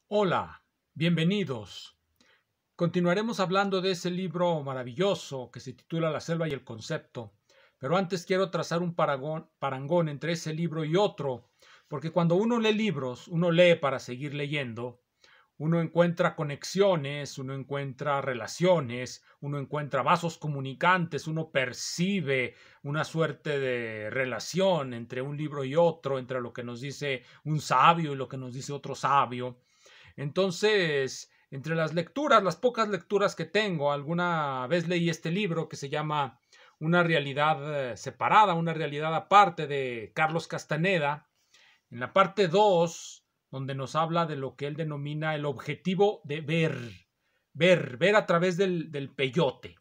Hola, bienvenidos. Continuaremos hablando de ese libro maravilloso que se titula La selva y el concepto, pero antes quiero trazar un parangón entre ese libro y otro, porque cuando uno lee libros, uno lee para seguir leyendo, uno encuentra conexiones, uno encuentra relaciones, uno encuentra vasos comunicantes, uno percibe una suerte de relación entre un libro y otro, entre lo que nos dice un sabio y lo que nos dice otro sabio. Entonces, entre las lecturas, las pocas lecturas que tengo, alguna vez leí este libro que se llama Una realidad separada, una realidad aparte, de Carlos Castaneda. En la parte 2, donde nos habla de lo que él denomina el objetivo de ver a través del peyote,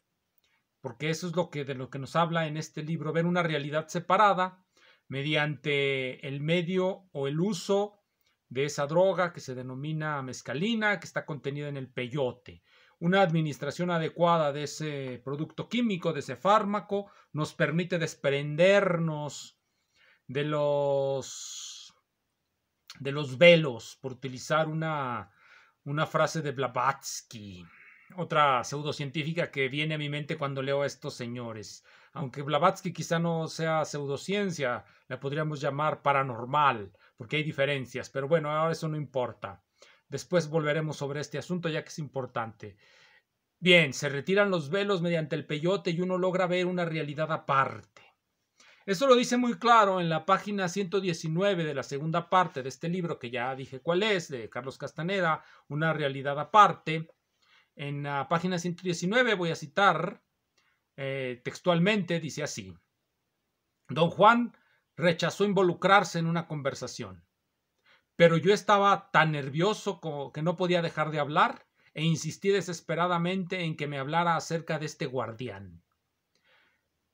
porque eso es de lo que nos habla en este libro, ver una realidad separada mediante el medio o el uso de esa droga que se denomina mescalina, que está contenida en el peyote. Una administración adecuada de ese producto químico, de ese fármaco, nos permite desprendernos de los velos, por utilizar una frase de Blavatsky, otra pseudocientífica que viene a mi mente cuando leo a estos señores. Aunque Blavatsky quizá no sea pseudociencia, la podríamos llamar paranormal, porque hay diferencias, pero bueno, ahora eso no importa. Después volveremos sobre este asunto ya que es importante. Bien, se retiran los velos mediante el peyote y uno logra ver una realidad aparte. Eso lo dice muy claro en la página 119 de la segunda parte de este libro, que ya dije cuál es, de Carlos Castaneda, Una realidad aparte. En la página 119 voy a citar textualmente, dice así: Don Juan rechazó involucrarse en una conversación, pero yo estaba tan nervioso que no podía dejar de hablar e insistí desesperadamente en que me hablara acerca de este guardián.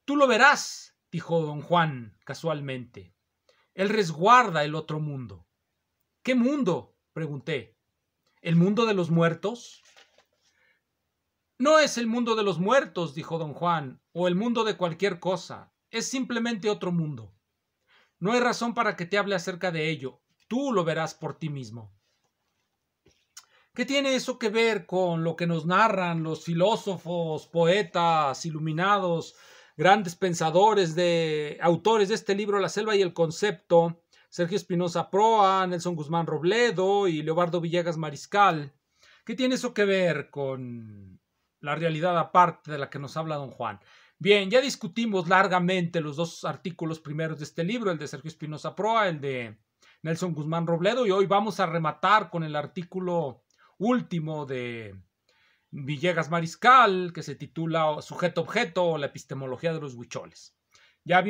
Tú lo verás, dijo don Juan casualmente. Él resguarda el otro mundo. ¿Qué mundo?, pregunté. ¿El mundo de los muertos? No es el mundo de los muertos, dijo don Juan, o el mundo de cualquier cosa. Es simplemente otro mundo. No hay razón para que te hable acerca de ello. Tú lo verás por ti mismo. ¿Qué tiene eso que ver con lo que nos narran los filósofos, poetas, iluminados, grandes pensadores, autores de este libro La selva y el concepto? Sergio Espinosa Proa, Nelson Guzmán Robledo y Leobardo Villegas Mariscal. ¿Qué tiene eso que ver con la realidad aparte de la que nos habla don Juan? Bien, ya discutimos largamente los dos artículos primeros de este libro, el de Sergio Espinosa Proa, el de Nelson Guzmán Robledo, y hoy vamos a rematar con el artículo último de Villegas Mariscal, que se titula Sujeto-Objeto o la epistemología de los huicholes. Ya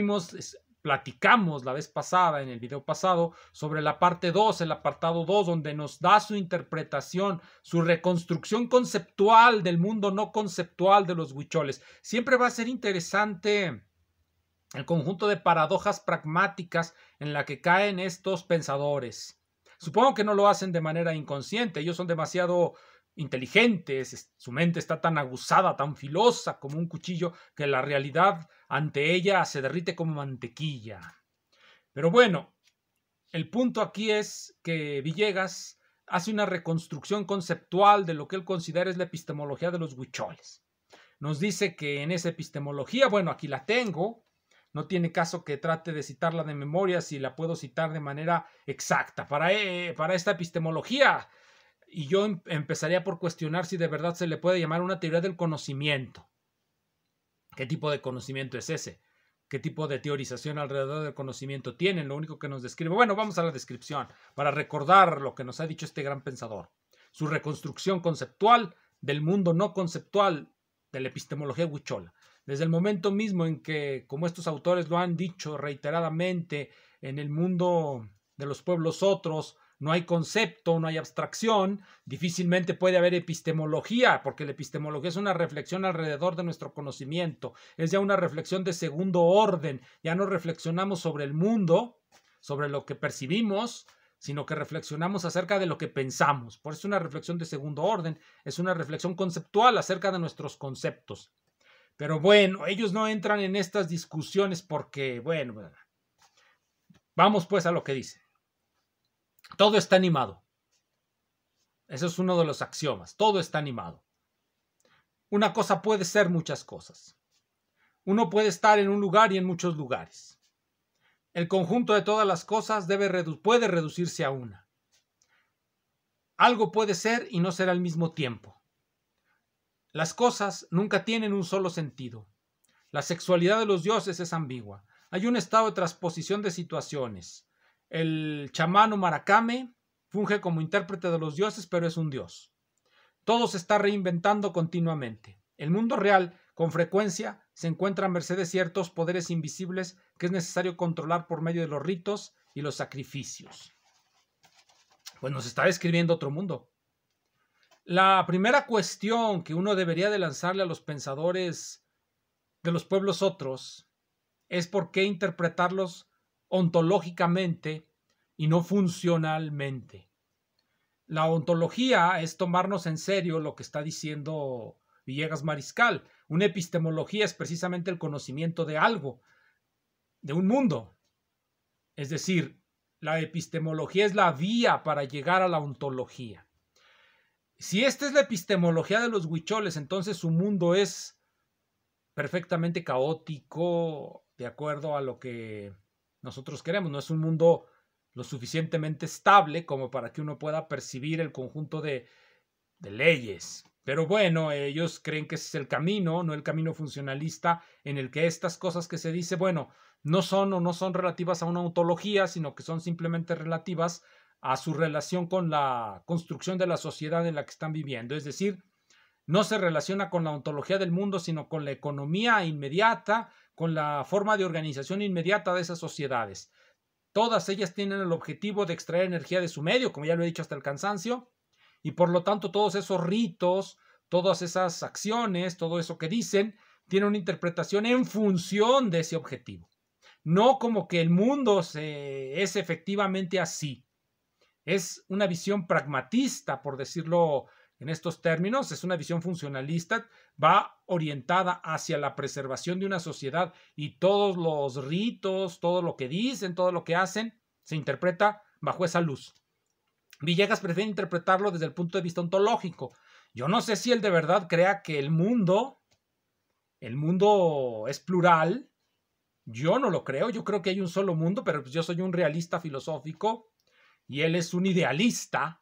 platicamos la vez pasada, en el video pasado, sobre la parte 2, el apartado 2, donde nos da su interpretación, su reconstrucción conceptual del mundo no conceptual de los huicholes. Siempre va a ser interesante el conjunto de paradojas pragmáticas en la que caen estos pensadores. Supongo que no lo hacen de manera inconsciente, ellos son demasiado inteligentes, su mente está tan aguzada, tan filosa como un cuchillo, que la realidad ante ella se derrite como mantequilla. Pero bueno, el punto aquí es que Villegas hace una reconstrucción conceptual de lo que él considera es la epistemología de los huicholes. Nos dice que en esa epistemología, bueno, aquí la tengo, no tiene caso que trate de citarla de memoria si la puedo citar de manera exacta. Para esta epistemología, y yo empezaría por cuestionar si de verdad se le puede llamar una teoría del conocimiento. ¿Qué tipo de conocimiento es ese? ¿Qué tipo de teorización alrededor del conocimiento tienen? Lo único que nos describe. Bueno, vamos a la descripción para recordar lo que nos ha dicho este gran pensador. Su reconstrucción conceptual del mundo no conceptual de la epistemología huichola. Desde el momento mismo en que, como estos autores lo han dicho reiteradamente, en el mundo de los pueblos otros no hay concepto, no hay abstracción, difícilmente puede haber epistemología, porque la epistemología es una reflexión alrededor de nuestro conocimiento, es ya una reflexión de segundo orden, ya no reflexionamos sobre el mundo, sobre lo que percibimos, sino que reflexionamos acerca de lo que pensamos. Por eso es una reflexión de segundo orden, es una reflexión conceptual acerca de nuestros conceptos. Pero bueno, ellos no entran en estas discusiones porque, bueno, vamos pues a lo que dice. Todo está animado. Eso es uno de los axiomas. Todo está animado. Una cosa puede ser muchas cosas. Uno puede estar en un lugar y en muchos lugares. El conjunto de todas las cosas puede reducirse a una. Algo puede ser y no ser al mismo tiempo. Las cosas nunca tienen un solo sentido. La sexualidad de los dioses es ambigua. Hay un estado de transposición de situaciones. El chamán Maracame funge como intérprete de los dioses, pero es un dios. Todo se está reinventando continuamente. El mundo real, con frecuencia, se encuentra a merced de ciertos poderes invisibles que es necesario controlar por medio de los ritos y los sacrificios. Pues nos está describiendo otro mundo. La primera cuestión que uno debería de lanzarle a los pensadores de los pueblos otros es por qué interpretarlos ontológicamente y no funcionalmente. La ontología es tomarnos en serio lo que está diciendo Villegas Mariscal. Una epistemología es precisamente el conocimiento de algo, de un mundo. Es decir, la epistemología es la vía para llegar a la ontología. Si esta es la epistemología de los huicholes, entonces su mundo es perfectamente caótico, de acuerdo a lo que nosotros queremos. No es un mundo lo suficientemente estable como para que uno pueda percibir el conjunto de leyes. Pero bueno, ellos creen que ese es el camino, no el camino funcionalista en el que estas cosas que se dice, bueno, no son relativas a una ontología, sino que son simplemente relativas a su relación con la construcción de la sociedad en la que están viviendo. Es decir, no se relaciona con la ontología del mundo, sino con la economía inmediata, con la forma de organización inmediata de esas sociedades. Todas ellas tienen el objetivo de extraer energía de su medio, como ya lo he dicho hasta el cansancio, y por lo tanto todos esos ritos, todas esas acciones, todo eso que dicen, tiene una interpretación en función de ese objetivo. No como que el mundo es efectivamente así. Es una visión pragmatista, por decirlo en estos términos, es una visión funcionalista, va orientada hacia la preservación de una sociedad y todos los ritos, todo lo que dicen, todo lo que hacen, se interpreta bajo esa luz. Villegas prefiere interpretarlo desde el punto de vista ontológico. Yo no sé si él de verdad crea que el mundo es plural. Yo no lo creo. Yo creo que hay un solo mundo, pero pues yo soy un realista filosófico y él es un idealista.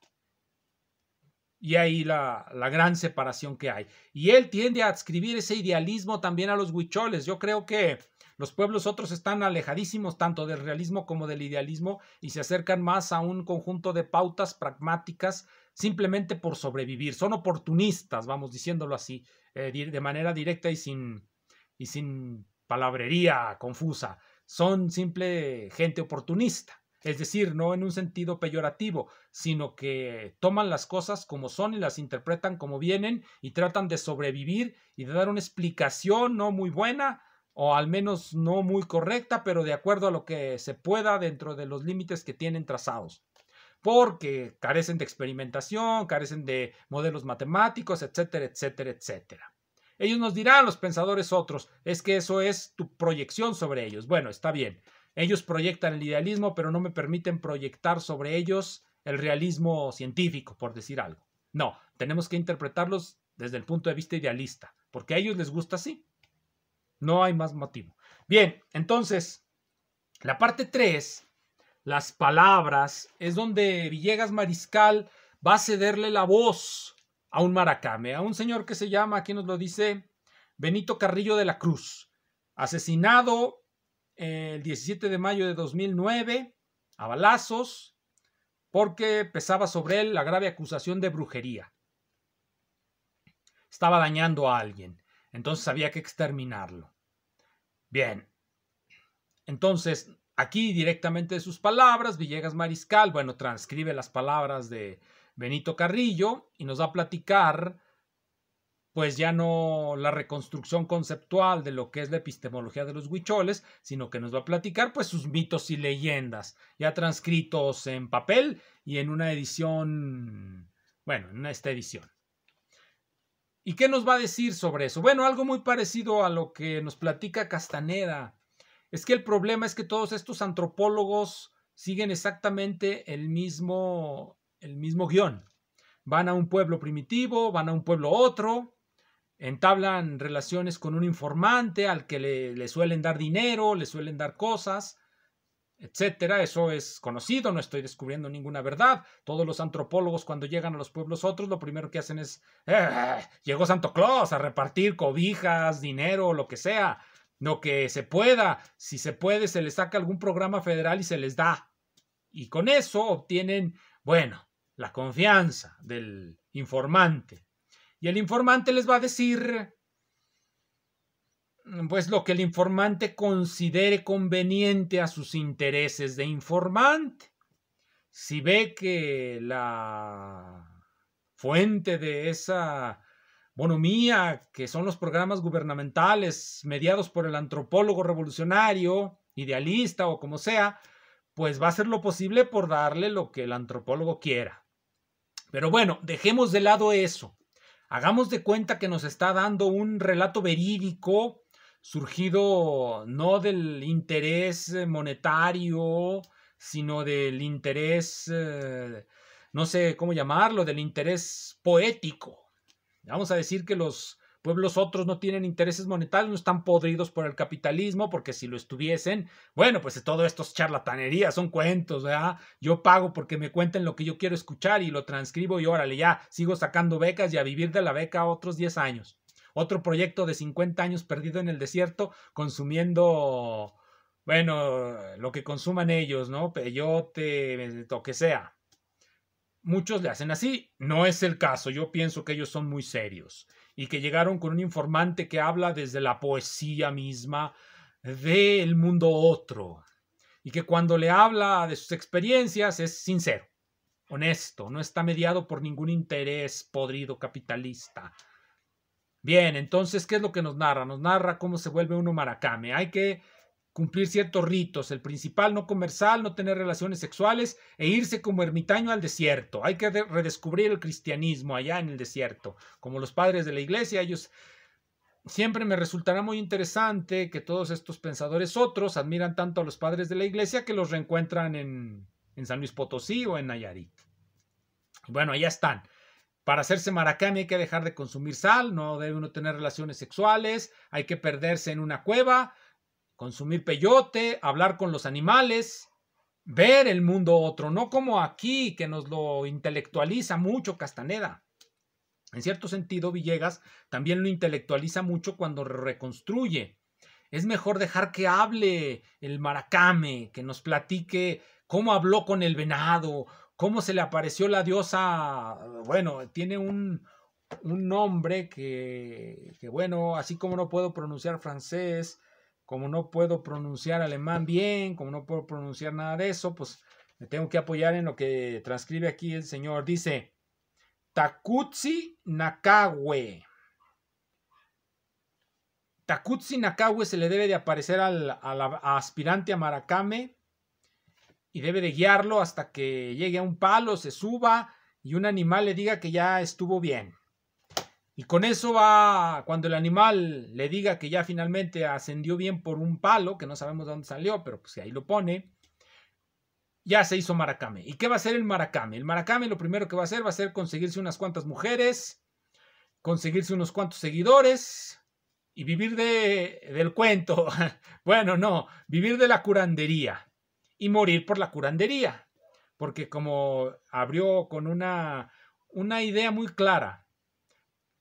Y ahí la gran separación que hay. Y él tiende a adscribir ese idealismo también a los huicholes. Yo creo que los pueblos otros están alejadísimos tanto del realismo como del idealismo y se acercan más a un conjunto de pautas pragmáticas simplemente por sobrevivir. Son oportunistas, vamos diciéndolo así, de manera directa y sin palabrería confusa. Son simple gente oportunista. Es decir, no en un sentido peyorativo, sino que toman las cosas como son y las interpretan como vienen y tratan de sobrevivir y de dar una explicación no muy buena o al menos no muy correcta, pero de acuerdo a lo que se pueda dentro de los límites que tienen trazados. Porque carecen de experimentación, carecen de modelos matemáticos, etcétera, etcétera, etcétera. Ellos nos dirán, los pensadores otros, es que eso es tu proyección sobre ellos. Bueno, está bien. Ellos proyectan el idealismo, pero no me permiten proyectar sobre ellos el realismo científico, por decir algo. No, tenemos que interpretarlos desde el punto de vista idealista, porque a ellos les gusta así. No hay más motivo. Bien, entonces, la parte 3, las palabras, es donde Villegas Mariscal va a cederle la voz a un Maracame, a un señor que se llama, aquí nos lo dice, Benito Carrillo de la Cruz, asesinado el 17 de mayo de 2009 a balazos porque pesaba sobre él la grave acusación de brujería. Estaba dañando a alguien, entonces había que exterminarlo. Bien, entonces aquí directamente de sus palabras, Villegas Mariscal, bueno, transcribe las palabras de Benito Carrillo y nos va a platicar pues ya no la reconstrucción conceptual de lo que es la epistemología de los huicholes, sino que nos va a platicar pues sus mitos y leyendas, ya transcritos en papel y en una edición, bueno, en esta edición. ¿Y qué nos va a decir sobre eso? Bueno, algo muy parecido a lo que nos platica Castaneda. Es que el problema es que todos estos antropólogos siguen exactamente el mismo guión. van a un pueblo primitivo, van a un pueblo otro, entablan relaciones con un informante al que le suelen dar dinero, le suelen dar cosas, etcétera. Eso es conocido, no estoy descubriendo ninguna verdad. Todos los antropólogos cuando llegan a los pueblos otros, lo primero que hacen es, llegó Santo Claus a repartir cobijas, dinero, lo que sea, lo que se pueda. Si se puede, se les saca algún programa federal y se les da. Y con eso obtienen, bueno, la confianza del informante. Y el informante les va a decir, pues, lo que el informante considere conveniente a sus intereses de informante. Si ve que la fuente de esa bonomía, que son los programas gubernamentales mediados por el antropólogo revolucionario, idealista o como sea, pues va a hacer lo posible por darle lo que el antropólogo quiera. Pero bueno, dejemos de lado eso. Hagamos de cuenta que nos está dando un relato verídico surgido no del interés monetario, sino del interés, no sé cómo llamarlo, del interés poético. Vamos a decir que los pueblos otros no tienen intereses monetarios, no están podridos por el capitalismo, porque si lo estuviesen, bueno, pues todo esto es charlatanería, son cuentos, ¿verdad? Yo pago porque me cuenten lo que yo quiero escuchar y lo transcribo y órale, ya sigo sacando becas y a vivir de la beca otros 10 años. Otro proyecto de 50 años perdido en el desierto, consumiendo, bueno, lo que consuman ellos, ¿no? Peyote, lo que sea. Muchos le hacen así, no es el caso, yo pienso que ellos son muy serios y que llegaron con un informante que habla desde la poesía misma del mundo otro y que cuando le habla de sus experiencias es sincero, honesto, no está mediado por ningún interés podrido capitalista. Bien, entonces, ¿qué es lo que nos narra? Nos narra cómo se vuelve uno maracame. Hay que cumplir ciertos ritos. El principal, no conversar, no tener relaciones sexuales e irse como ermitaño al desierto. Hay que redescubrir el cristianismo allá en el desierto. Como los padres de la iglesia, ellos siempre me resultará muy interesante que todos estos pensadores otros admiran tanto a los padres de la iglesia que los reencuentran en San Luis Potosí o en Nayarit. Bueno, allá están. Para hacerse maracame hay que dejar de consumir sal, no debe uno tener relaciones sexuales, hay que perderse en una cueva, consumir peyote, hablar con los animales, ver el mundo otro, no como aquí que nos lo intelectualiza mucho Castaneda. En cierto sentido, Villegas también lo intelectualiza mucho cuando reconstruye. Es mejor dejar que hable el maracame, que nos platique cómo habló con el venado, cómo se le apareció la diosa. Bueno, tiene un nombre que, bueno, así como no puedo pronunciar francés, como no puedo pronunciar alemán bien, como no puedo pronunciar nada de eso, pues me tengo que apoyar en lo que transcribe aquí el señor. Dice, Takutsi Nakawe. Takutsi Nakawe se le debe de aparecer al aspirante a maracame y debe de guiarlo hasta que llegue a un palo, se suba y un animal le diga que ya estuvo bien. Y con eso va, cuando el animal le diga que ya finalmente ascendió bien por un palo, que no sabemos de dónde salió, pero pues ahí lo pone, ya se hizo maracame. ¿Y qué va a hacer el maracame? El maracame lo primero que va a ser conseguirse unas cuantas mujeres, conseguirse unos cuantos seguidores y vivir del cuento. Bueno, no, vivir de la curandería y morir por la curandería. Porque como abrió con una idea muy clara,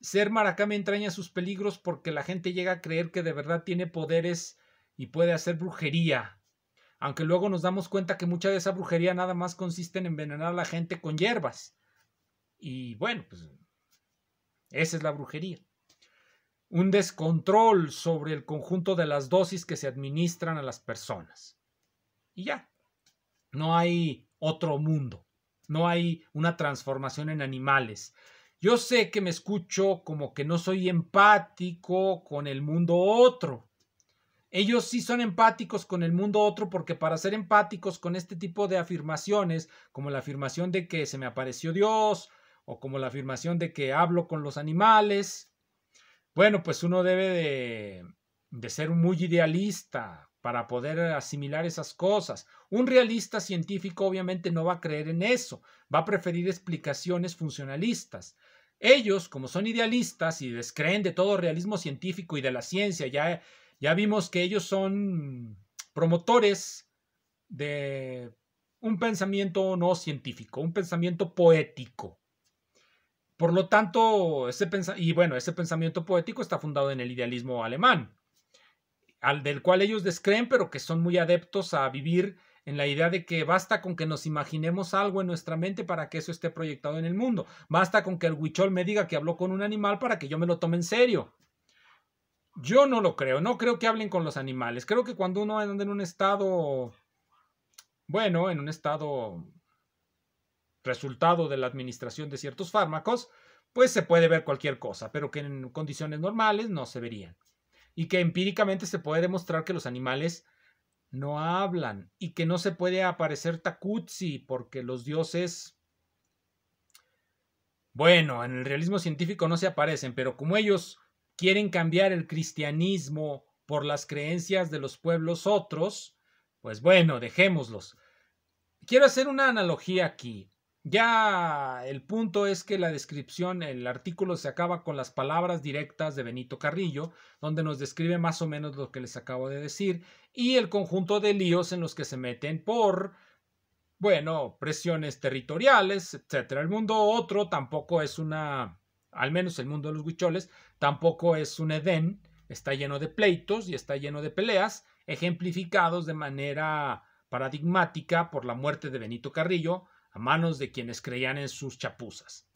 ser maracame entraña sus peligros porque la gente llega a creer que de verdad tiene poderes y puede hacer brujería. Aunque luego nos damos cuenta que mucha de esa brujería nada más consiste en envenenar a la gente con hierbas. Y bueno, pues esa es la brujería. Un descontrol sobre el conjunto de las dosis que se administran a las personas. Y ya, no hay otro mundo, no hay una transformación en animales. Yo sé que me escucho como que no soy empático con el mundo otro. Ellos sí son empáticos con el mundo otro porque para ser empáticos con este tipo de afirmaciones, como la afirmación de que se me apareció Dios o como la afirmación de que hablo con los animales, bueno, pues uno debe de ser muy idealista, para poder asimilar esas cosas. Un realista científico obviamente no va a creer en eso, va a preferir explicaciones funcionalistas. Ellos, como son idealistas y descreen de todo realismo científico y de la ciencia, ya vimos que ellos son promotores de un pensamiento no científico, un pensamiento poético. Por lo tanto, ese pensamiento poético está fundado en el idealismo alemán, del cual ellos descreen, pero que son muy adeptos a vivir en la idea de que basta con que nos imaginemos algo en nuestra mente para que eso esté proyectado en el mundo. Basta con que el huichol me diga que habló con un animal para que yo me lo tome en serio. Yo no lo creo, no creo que hablen con los animales. Creo que cuando uno anda en un estado, bueno, en un estado resultado de la administración de ciertos fármacos, pues se puede ver cualquier cosa, pero que en condiciones normales no se verían. Y que empíricamente se puede demostrar que los animales no hablan y que no se puede aparecer Takutsi porque los dioses, bueno, en el realismo científico no se aparecen, pero como ellos quieren cambiar el cristianismo por las creencias de los pueblos otros, pues bueno, dejémoslos. Quiero hacer una analogía aquí. Ya el punto es que la descripción, el artículo se acaba con las palabras directas de Benito Carrillo, donde nos describe más o menos lo que les acabo de decir, y el conjunto de líos en los que se meten por, bueno, presiones territoriales, etcétera. El mundo otro tampoco es al menos el mundo de los huicholes, tampoco es un Edén, está lleno de pleitos y está lleno de peleas, ejemplificados de manera paradigmática por la muerte de Benito Carrillo, a manos de quienes creían en sus chapuzas.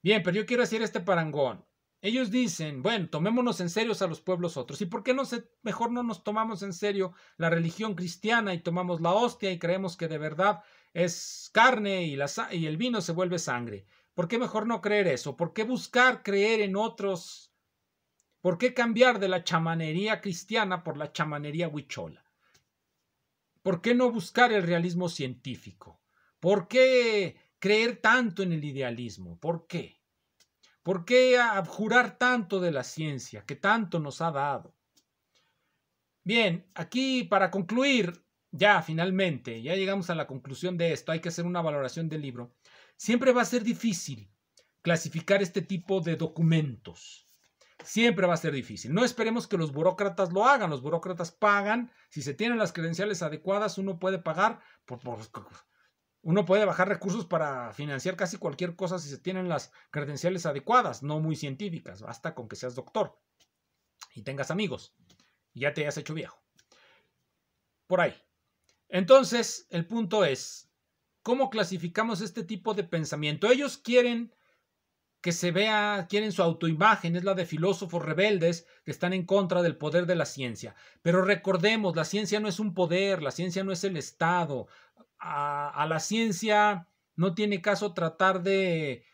Bien, pero yo quiero decir este parangón. Ellos dicen, bueno, tomémonos en serio a los pueblos otros. ¿Y por qué mejor no nos tomamos en serio la religión cristiana y tomamos la hostia y creemos que de verdad es carne y el vino se vuelve sangre? ¿Por qué mejor no creer eso? ¿Por qué buscar creer en otros? ¿Por qué cambiar de la chamanería cristiana por la chamanería huichola? ¿Por qué no buscar el realismo científico? ¿Por qué creer tanto en el idealismo? ¿Por qué? ¿Por qué abjurar tanto de la ciencia que tanto nos ha dado? Bien, aquí para concluir, ya finalmente, ya llegamos a la conclusión de esto, hay que hacer una valoración del libro. Siempre va a ser difícil clasificar este tipo de documentos. Siempre va a ser difícil. No esperemos que los burócratas lo hagan. Los burócratas pagan. Si se tienen las credenciales adecuadas, uno puede pagar uno puede bajar recursos para financiar casi cualquier cosa si se tienen las credenciales adecuadas, no muy científicas. Basta con que seas doctor y tengas amigos y ya te hayas hecho viejo. Por ahí. Entonces, el punto es, ¿cómo clasificamos este tipo de pensamiento? Ellos quieren que se vea, quieren su autoimagen, es la de filósofos rebeldes que están en contra del poder de la ciencia. Pero recordemos, la ciencia no es un poder, la ciencia no es el Estado. A la ciencia no tiene caso tratar de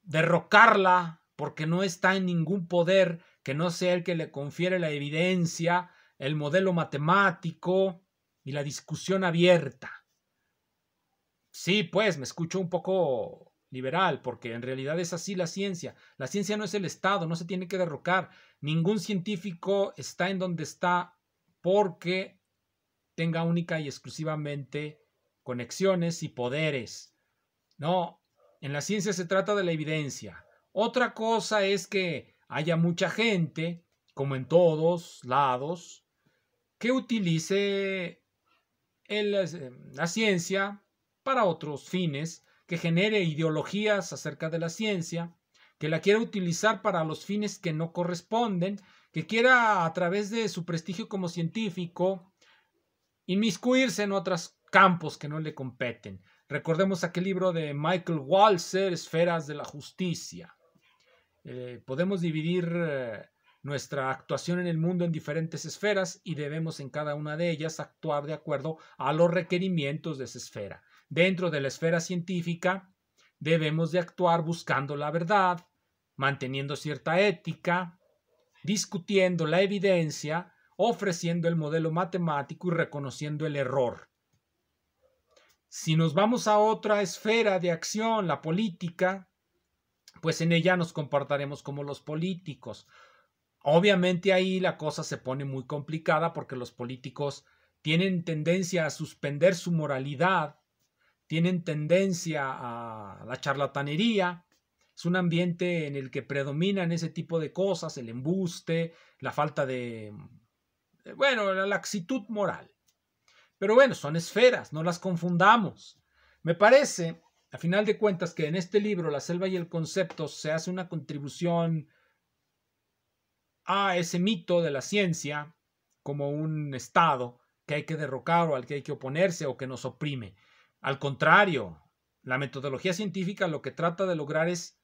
derrocarla porque no está en ningún poder que no sea el que le confiere la evidencia, el modelo matemático y la discusión abierta. Sí, pues me escucho un poco liberal, porque en realidad es así la ciencia. La ciencia no es el Estado, no se tiene que derrocar. Ningún científico está en donde está porque tenga única y exclusivamente conexiones y poderes. No, en la ciencia se trata de la evidencia. Otra cosa es que haya mucha gente, como en todos lados, que utilice la ciencia para otros fines, que genere ideologías acerca de la ciencia, que la quiera utilizar para los fines que no corresponden, que quiera a través de su prestigio como científico inmiscuirse en otros campos que no le competen. Recordemos aquel libro de Michael Walzer, Esferas de la Justicia. Podemos dividir nuestra actuación en el mundo en diferentes esferas y debemos en cada una de ellas actuar de acuerdo a los requerimientos de esa esfera. Dentro de la esfera científica debemos de actuar buscando la verdad, manteniendo cierta ética, discutiendo la evidencia, ofreciendo el modelo matemático y reconociendo el error. Si nos vamos a otra esfera de acción, la política, pues en ella nos comportaremos como los políticos. Obviamente ahí la cosa se pone muy complicada porque los políticos tienen tendencia a suspender su moralidad, tienen tendencia a la charlatanería. Es un ambiente en el que predominan ese tipo de cosas, el embuste, la falta de, bueno, la laxitud moral. Pero bueno, son esferas, no las confundamos. Me parece, a final de cuentas, que en este libro, La selva y el concepto, se hace una contribución a ese mito de la ciencia como un estado que hay que derrocar o al que hay que oponerse o que nos oprime. Al contrario, la metodología científica lo que trata de lograr es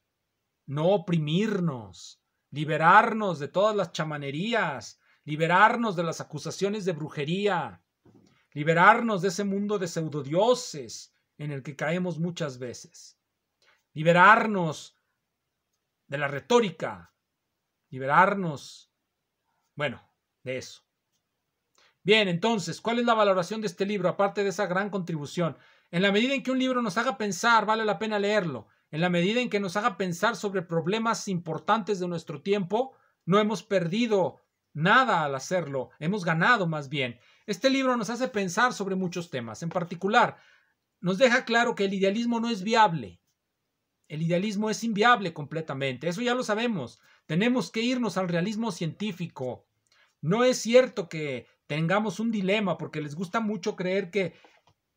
no oprimirnos, liberarnos de todas las chamanerías, liberarnos de las acusaciones de brujería, liberarnos de ese mundo de pseudodioses en el que caemos muchas veces, liberarnos de la retórica, liberarnos, bueno, de eso. Bien, entonces, ¿cuál es la valoración de este libro, aparte de esa gran contribución? En la medida en que un libro nos haga pensar, vale la pena leerlo. En la medida en que nos haga pensar sobre problemas importantes de nuestro tiempo, no hemos perdido nada al hacerlo, hemos ganado más bien. Este libro nos hace pensar sobre muchos temas. En particular, nos deja claro que el idealismo no es viable. El idealismo es inviable completamente. Eso ya lo sabemos. Tenemos que irnos al realismo científico. No es cierto que tengamos un dilema porque les gusta mucho creer que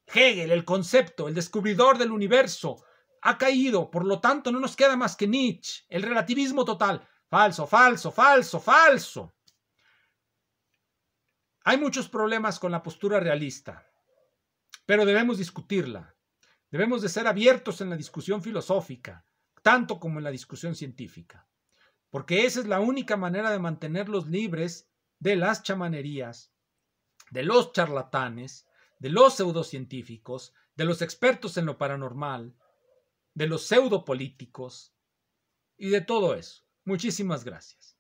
Hegel, el concepto, el descubridor del universo, ha caído, por lo tanto no nos queda más que Nietzsche, el relativismo total. Falso, falso, falso, falso. Hay muchos problemas con la postura realista, pero debemos discutirla. Debemos de ser abiertos en la discusión filosófica, tanto como en la discusión científica, porque esa es la única manera de mantenerlos libres de las chamanerías, de los charlatanes, de los pseudocientíficos, de los expertos en lo paranormal, de los pseudopolíticos y de todo eso. Muchísimas gracias.